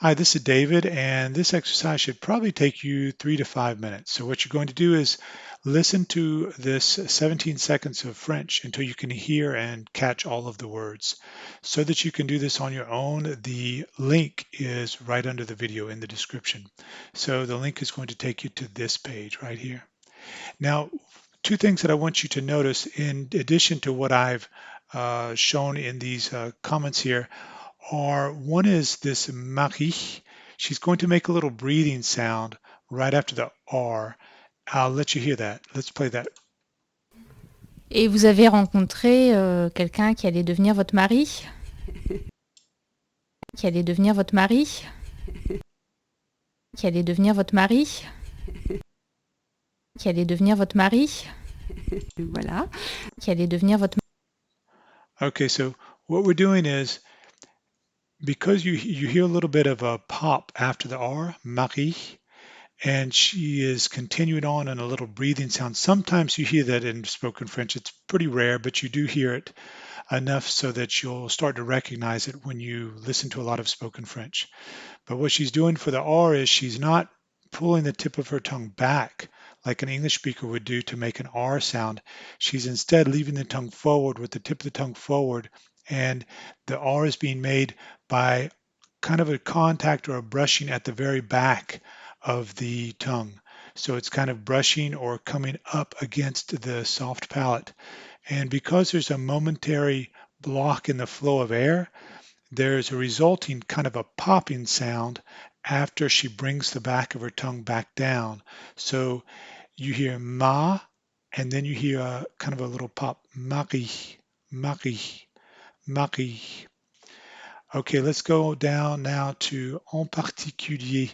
Hi, this is David, and this exercise should probably take you 3 to 5 minutes. So what you're going to do is listen to this 17 seconds of French until you can hear and catch all of the words. So that you can do this on your own, the link is right under the video in the description. So the link is going to take you to this page right here. Now, two things that I want you to notice in addition to what I've shown in these comments here are one is this Marie. She's going to make a little breathing sound right after the R. I'll let you hear that. Let's play that. Et vous avez rencontré quelqu'un qui allait devenir votre mari? Qui allait devenir votre mari? Qui allait devenir votre mari? Qui allait devenir votre mari? Voilà. Qui allait devenir votre Okay, so what we're doing is because you hear a little bit of a pop after the R, Marie, and she is continuing on in a little breathing sound. Sometimes you hear that in spoken French. It's pretty rare, but you do hear it enough so that you'll start to recognize it when you listen to a lot of spoken French. But what she's doing for the R is she's not pulling the tip of her tongue back like an English speaker would do to make an R sound. She's instead leaving the tongue forward with the tip of the tongue forward, and the R is being made by kind of a contact or a brushing at the very back of the tongue. So it's kind of brushing or coming up against the soft palate. And because there's a momentary block in the flow of air, there's a resulting kind of a popping sound after she brings the back of her tongue back down. So you hear ma, and then you hear a kind of a little pop, Marie, Marie, Marie. Okay, let's go down now to en particulier.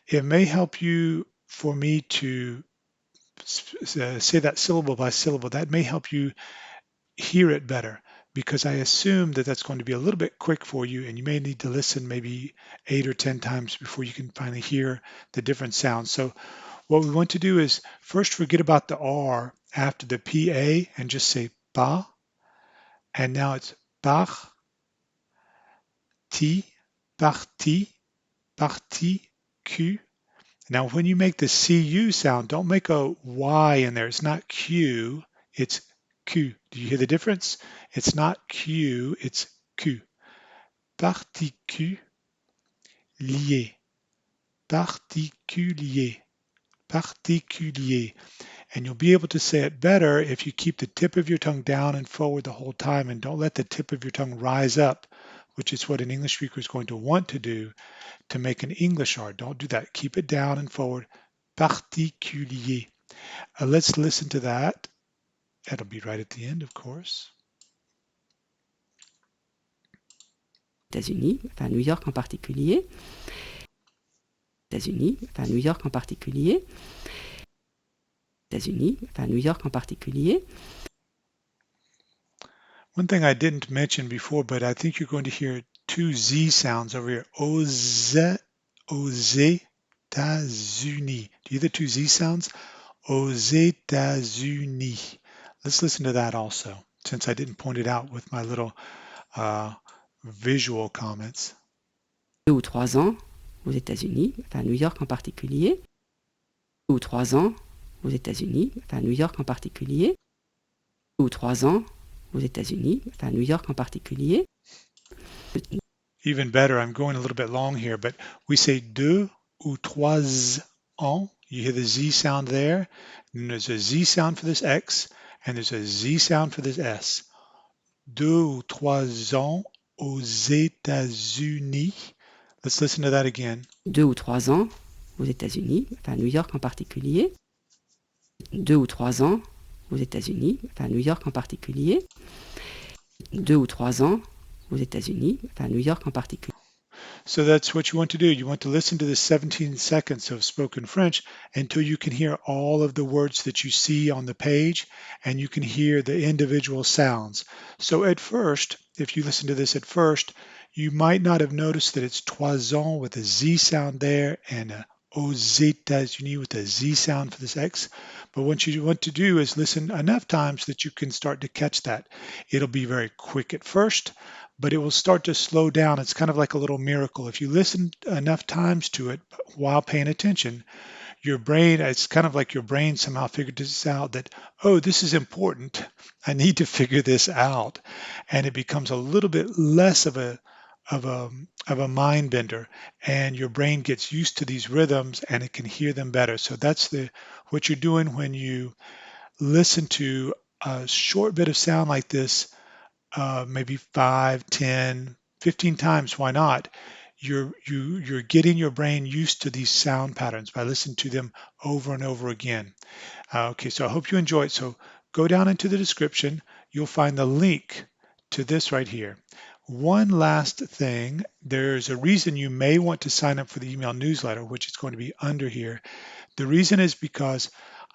It may help you for me to say that syllable by syllable. That may help you hear it better because I assume that that's going to be a little bit quick for you and you may need to listen maybe 8 or 10 times before you can finally hear the different sounds. So what we want to do is first forget about the R after the PA and just say pa, and now it's par, ti, parti, parti, Q. Now when you make the CU sound, don't make a Y in there. It's not Q, it's Q. Do you hear the difference? It's not Q, it's Q. Particulier, particulier, particulier. And you'll be able to say it better if you keep the tip of your tongue down and forward the whole time and don't let the tip of your tongue rise up, which is what an English speaker is going to want to do to make an English R. Don't do that. Keep it down and forward. Particulier. Let's listen to that. That'll be right at the end, of course. États-Unis, enfin New York en particulier. États-Unis, enfin New York en particulier. États-Unis, enfin New York en particulier. One thing I didn't mention before, but I think you're going to hear two Z sounds over here. Aux États-Unis. Do you hear the two Z sounds? Aux États-Unis. Let's listen to that also, since I didn't point it out with my little visual comments. 2 ou 3 ans aux États-Unis, enfin New York en particulier. 2 ou 3 ans aux États-Unis, enfin New York en particulier. 2 ou 3 ans aux États-Unis, enfin New York en particulier. Even better, I'm going a little bit long here, but we say 2 ou 3 ans. You hear the Z sound there, and there's a Z sound for this X, and there's a Z sound for this S. 2 ou 3 ans aux États-Unis. Let's listen to that again. 2 ou 3 ans aux États-Unis, enfin New York en particulier. 2 ou 3 ans aux États-Unis, enfin New York en particulier. 2 ou 3 ans aux États-Unis, enfin New York en particulier. So that's what you want to do. You want to listen to the 17 seconds of spoken French until you can hear all of the words that you see on the page and you can hear the individual sounds. So at first, if you listen to this at first, you might not have noticed that it's trois ans with a Z sound there and a aux États-Unis with a Z sound for this X. But what you want to do is listen enough times that you can start to catch that. It'll be very quick at first, but it will start to slow down. It's kind of like a little miracle. If you listen enough times to it while paying attention, your brain, it's kind of like your brain somehow figured this out that, oh, this is important. I need to figure this out. And it becomes a little bit less of a of a mind bender, and your brain gets used to these rhythms and it can hear them better. So that's the what you're doing when you listen to a short bit of sound like this, maybe 5, 10, 15 times. Why not? You're getting your brain used to these sound patterns by listening to them over and over again. Okay, so I hope you enjoy it. So go down into the description. You'll find the link to this right here. One last thing, there's a reason you may want to sign up for the email newsletter, which is going to be under here. The reason is because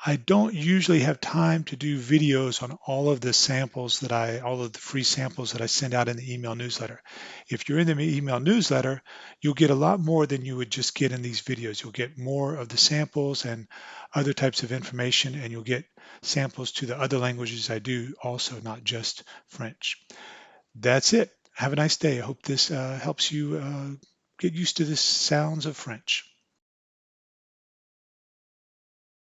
I don't usually have time to do videos on all of the samples all of the free samples that I send out in the email newsletter. If you're in the email newsletter, you'll get a lot more than you would just get in these videos. You'll get more of the samples and other types of information, and you'll get samples to the other languages I do also, not just French. That's it. Have a nice day. I hope this helps you get used to the sounds of French.